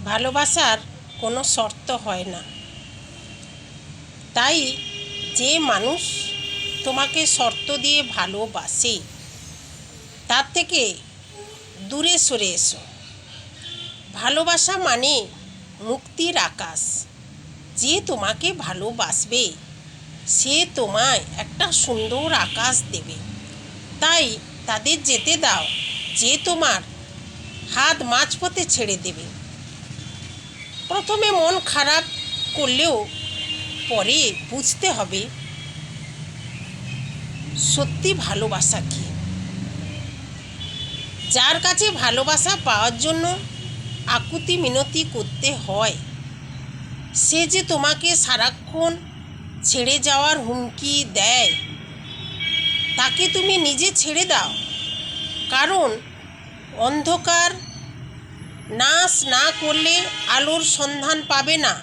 ভালোবাসার কোনো শর্ত হয় না। তাই যে মানুষ তোমাকে শর্ত দিয়ে ভালোবাসে তার থেকে দূরে সরে এসো। ভালোবাসা মানে মুক্তির আকাশ। যে তোমাকে ভালোবাসবে সে তোমায় একটা সুন্দর আকাশ দেবে। তাই তাদের যেতে দাও যে তোমার হাত মাঝপথে ছেড়ে দেবে। প্রথমে মন খারাপ করলেও পরে বুঝতে হবে সত্যি ভালোবাসা কি। যার কাছে ভালোবাসা পাওয়ার জন্য আকুতি মিনতি করতে হয় সে যে তোমাকে সারাক্ষণ ছেড়ে যাওয়ার হুমকি দেয় তাকে তুমি নিজে ছেড়ে দাও। কারণ অন্ধকার নাশ না করলে আলোর সন্ধান পাবে না।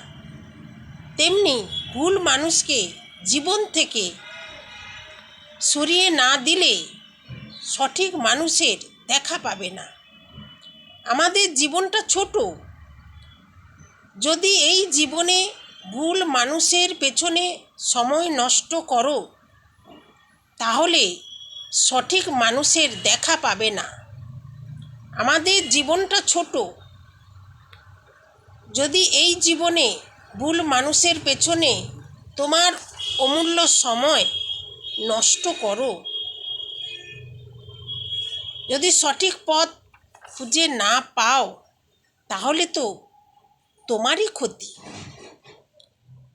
তেমনি ভুল মানুষকে জীবন থেকে সরিয়ে না দিলে সঠিক মানুষের দেখা পাবে না। আমাদের জীবনটা ছোট। যদি এই জীবনে ভুল মানুষের পেছনে সময় নষ্ট করো তাহলে সঠিক মানুষের দেখা পাবে না। আমাদের জীবনটা ছোট। যদি এই জীবনে ভুল মানুষের পেছনে তোমার অমূল্য সময় নষ্ট করো, যদি সঠিক পথ খুঁজে না পাও তাহলে তো তোমারই ক্ষতি।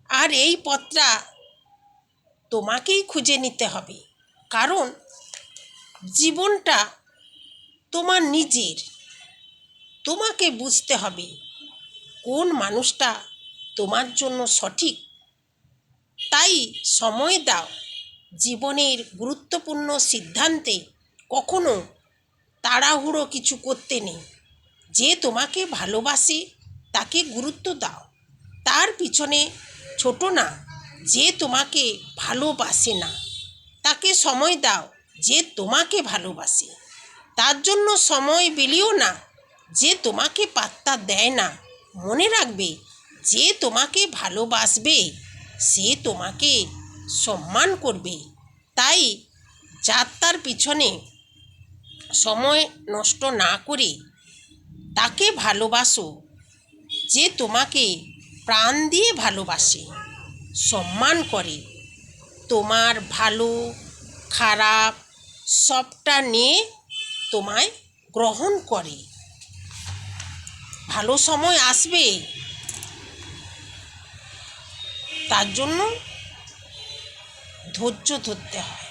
আর এই পথটা তোমাকেই খুঁজে নিতে হবে। কারণ জীবনটা তোমার নিজের। তোমাকে বুঝতে হবে কোন মানুষটা তোমার জন্য সঠিক। তাই সময় দাও। জীবনের গুরুত্বপূর্ণ সিদ্ধান্তে কখনো তাড়াহুড়ো কিছু করতে নেই। যে তোমাকে ভালোবাসে তাকে গুরুত্ব দাও। তার পিছনে ছোট না। যে তোমাকে ভালোবাসে না তাকে সময় দাও। যে তোমাকে ভালোবাসে তার জন্য সময় বিলিও না। যে তোমাকে পাত্তা দেয় না মনে রাখবে যে তোমাকে ভালোবাসবে সে তোমাকে সম্মান করবে। তাই যাত্রার পিছনে সময় নষ্ট না করে তাকে ভালোবাসো যে তোমাকে প্রাণ দিয়ে ভালোবাসে, সম্মান করে, তোমার ভালো খারাপ সবটা নিয়ে তোমায় গ্রহণ করে। ভালো সময় আসবে তার জন্য ধৈর্য ধরতে হয়।